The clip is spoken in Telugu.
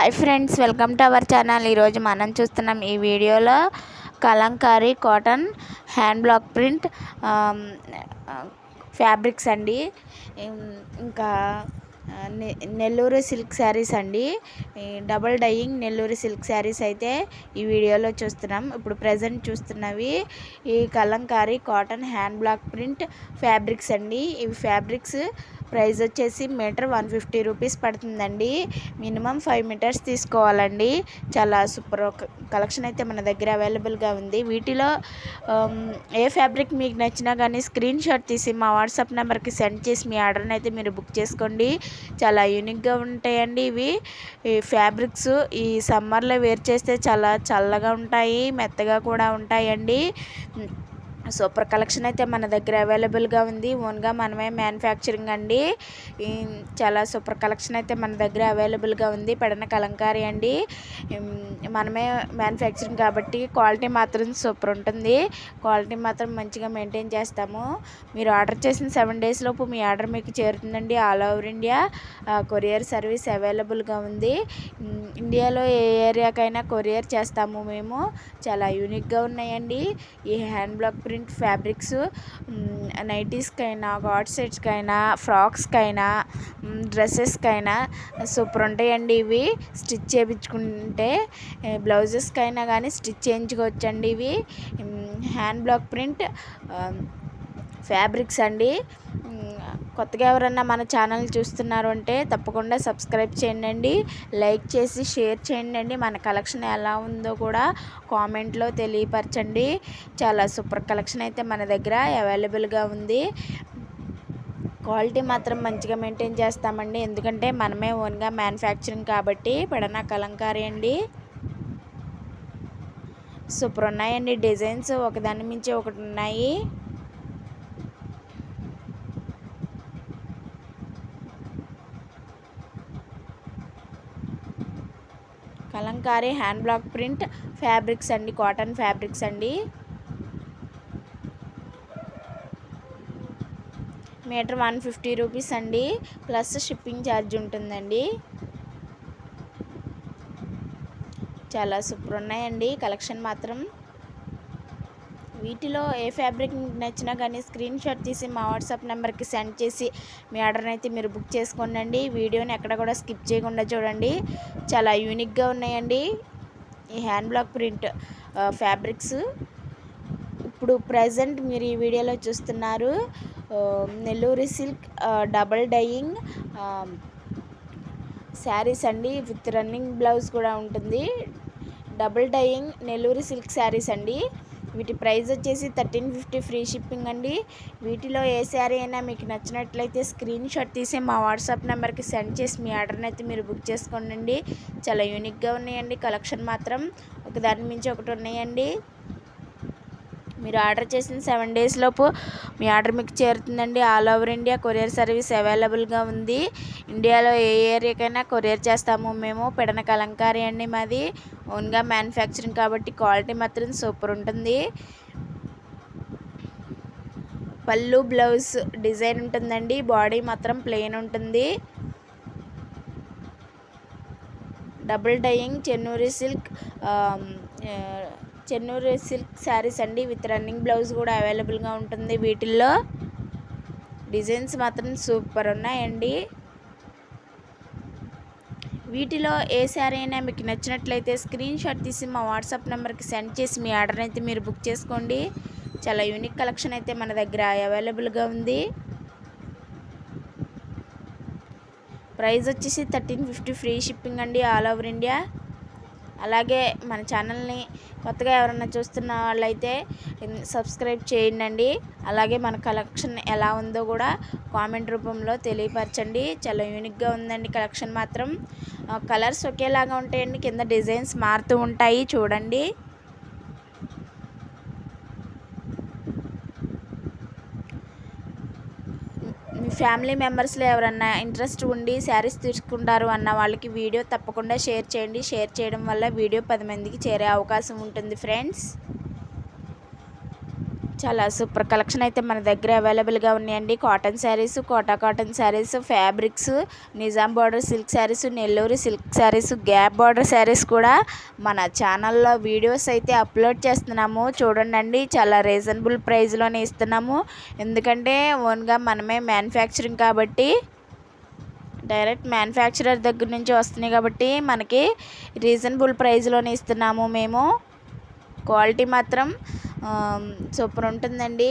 Hi friends, welcome to our channel. ఈరోజు మనం చూస్తున్నాం ఈ వీడియోలో Kalamkari cotton hand block print fabrics అండి. ఇంకా నెల్లూరు సిల్క్ శారీస్ అండి. Double dyeing Nellore silk saris అయితే ఈ వీడియోలో చూస్తున్నాం. ఇప్పుడు ప్రజెంట్ చూస్తున్నవి ఈ Kalamkari cotton hand block print fabrics అండి. ఇవి ఫ్యాబ్రిక్స్ ప్రైస్ వచ్చేసి మీటర్ 150 రూపీస్ పడుతుందండి. మినిమం 5 మీటర్స్ తీసుకోవాలండి. చాలా సూపర్ కలెక్షన్ అయితే మన దగ్గర అవైలబుల్గా ఉంది. వీటిలో ఏ ఫ్యాబ్రిక్ మీకు నచ్చినా కానీ స్క్రీన్ షాట్ తీసి మా వాట్సాప్ నెంబర్కి సెండ్ చేసి మీ ఆర్డర్ని అయితే మీరు బుక్ చేసుకోండి. చాలా యూనిక్గా ఉంటాయండి ఇవి ఫ్యాబ్రిక్స్. ఈ సమ్మర్లో వేర్ చేస్తే చాలా చల్లగా ఉంటాయి, మెత్తగా కూడా ఉంటాయండి. సూపర్ కలెక్షన్ అయితే మన దగ్గర అవైలబుల్గా ఉంది. ఓన్గా మనమే మ్యానుఫ్యాక్చరింగ్ అండి. చాలా సూపర్ కలెక్షన్ అయితే మన దగ్గర అవైలబుల్గా ఉంది. పెడన కలంకారీ అండి. మనమే మ్యానుఫ్యాక్చరింగ్ కాబట్టి క్వాలిటీ మాత్రం సూపర్ ఉంటుంది. క్వాలిటీ మాత్రం మంచిగా మెయింటైన్ చేస్తాము. మీరు ఆర్డర్ చేసిన 7 days లోపు మీ ఆర్డర్ మీకు చేరుతుందండి. All over India courier service అవైలబుల్గా ఉంది. ఇండియాలో ఏ ఏరియాకైనా కొరియర్ చేస్తాము మేము. చాలా యూనిక్గా ఉన్నాయండి ఈ హ్యాండ్ బ్లాక్ ప్రింట్ ఫ్యాబ్రిక్స్. నైటీస్కైనా, గాడ్ సెట్స్కైనా, ఫ్రాక్స్కైనా, డ్రెస్సెస్కైనా సూపర్ ఉంటాయండి ఇవి. స్టిచ్ చేయించుకుంటే బ్లౌజెస్కైనా కానీ స్టిచ్ చేయించుకోవచ్చండి. ఇవి హ్యాండ్ బ్లాక్ ప్రింట్ ఫ్యాబ్రిక్స్ అండి. కొత్తగా ఎవరన్నా మన ఛానల్ చూస్తున్నారు అంటే తప్పకుండా సబ్స్క్రైబ్ చేయండి, లైక్ చేసి షేర్ చేయండి. మన కలెక్షన్ ఎలా ఉందో కూడా కామెంట్లో తెలియపరచండి. చాలా సూపర్ కలెక్షన్ అయితే మన దగ్గర అవైలబుల్గా ఉంది. క్వాలిటీ మాత్రం మంచిగా మెయింటైన్ చేస్తామండి, ఎందుకంటే మనమే ఓన్గా మ్యానుఫ్యాక్చరింగ్ కాబట్టి. పెడన కలంకారీ అండి. సూపర్ ఉన్నాయండి డిజైన్స్, ఒకదాని మించి ఒకటి ఉన్నాయి. Kalamkari hand block print fabrics అండి, కాటన్ ఫ్యాబ్రిక్స్ అండి. మీటర్ 150 రూపీస్ అండి, ప్లస్ షిప్పింగ్ ఛార్జ్ ఉంటుందండి. చాలా సూపర్ ఉన్నాయండి కలెక్షన్ మాత్రం. వీటిలో ఏ ఫ్యాబ్రిక్ నచ్చినా కానీ స్క్రీన్ షాట్ తీసి మా వాట్సాప్ నెంబర్కి సెండ్ చేసి మీ ఆర్డర్ని అయితే మీరు బుక్ చేసుకోండి. వీడియోని ఎక్కడ కూడా స్కిప్ చేయకుండా చూడండి. చాలా యూనిక్గా ఉన్నాయండి ఈ హ్యాండ్ బ్లాక్ ప్రింట్ ఫ్యాబ్రిక్స్. ఇప్పుడు ప్రజెంట్ మీరు ఈ వీడియోలో చూస్తున్నారు Nellore silk double dyeing saris అండి. విత్ రన్నింగ్ బ్లౌజ్ కూడా ఉంటుంది. Double dyeing Nellore silk saris అండి. వీటి ప్రైస్ వచ్చేసి 1350 ఫ్రీ షిప్పింగ్ అండి. వీటిలో ఏ శారీ అయినా మీకు నచ్చినట్లయితే స్క్రీన్ షాట్ తీసి మా వాట్సాప్ నెంబర్కి సెండ్ చేసి మీ ఆర్డర్ని అయితే మీరు బుక్ చేసుకోండి. చాలా యూనిక్గా ఉన్నాయండి కలెక్షన్ మాత్రం, ఒకదాని మించి ఒకటి ఉన్నాయండి. మీరు ఆర్డర్ చేసిన 7 days లోపు మీ ఆర్డర్ మీకు చేరుతుందండి. All over India courier service అవైలబుల్గా ఉంది. ఇండియాలో ఏ ఏరియాకైనా కొరియర్ చేస్తాము మేము. పెడన కలంకారీ అండి మాది. ఓన్గా మ్యానుఫ్యాక్చరింగ్ కాబట్టి క్వాలిటీ మాత్రం సూపర్ ఉంటుంది. పళ్ళు బ్లౌజ్ డిజైన్ ఉంటుందండి, బాడీ మాత్రం ప్లెయిన్ ఉంటుంది. Double dyeing Chennur silk saris అండి. విత్ రన్నింగ్ బ్లౌజ్ కూడా అవైలబుల్గా ఉంటుంది. వీటిల్లో డిజైన్స్ మాత్రం సూపర్ ఉన్నాయండి. వీటిలో ఏ శారీ అయినా మీకు నచ్చినట్లయితే స్క్రీన్ షాట్ తీసి మా వాట్సాప్ నెంబర్కి సెండ్ చేసి మీ ఆర్డర్ అయితే మీరు బుక్ చేసుకోండి. చాలా యూనిక్ కలెక్షన్ అయితే మన దగ్గర అవైలబుల్గా ఉంది. ప్రైస్ వచ్చేసి 1350 ఫ్రీ షిప్పింగ్ అండి, ఆల్ ఓవర్ ఇండియా. అలాగే మన ఛానల్ని కొత్తగా ఎవరైనా చూస్తున్న వాళ్ళైతే సబ్స్క్రైబ్ చేయండి. అలాగే మన కలెక్షన్ ఎలా ఉందో కూడా కామెంట్ రూపంలో తెలియపరచండి. చాలా యూనిక్గా ఉందండి కలెక్షన్ మాత్రం. కలర్స్ ఒకేలాగా ఉంటాయండి, కింద డిజైన్స్ మారుతూ ఉంటాయి చూడండి. మీ ఫ్యామిలీ మెంబర్స్లో ఎవరన్నా ఇంట్రెస్ట్ ఉండి శారీస్ తీసుకుంటారు అన్న వాళ్ళకి వీడియో తప్పకుండా షేర్ చేయండి. షేర్ చేయడం వల్ల వీడియో 10 మందికి చేరే అవకాశం ఉంటుంది ఫ్రెండ్స్. చాలా సూపర్ కలెక్షన్ అయితే మన దగ్గర అవైలబుల్గా ఉన్నాయండి. Cotton saris, Kota cotton saris, fabrics, Nizam border silk saris, Nellore silk saris, gap border saris కూడా మన ఛానల్లో వీడియోస్ అయితే అప్లోడ్ చేస్తున్నాము. చూడండి, చాలా రీజనబుల్ ప్రైస్లోనే ఇస్తున్నాము. ఎందుకంటే ఓన్గా మనమే మ్యానుఫ్యాక్చరింగ్ కాబట్టి, డైరెక్ట్ మ్యానుఫ్యాక్చరర్ దగ్గర నుంచి వస్తున్నాయి కాబట్టి మనకి రీజనబుల్ ప్రైస్లోనే ఇస్తున్నాము మేము. క్వాలిటీ మాత్రం సూపర్ ఉంటుందండి.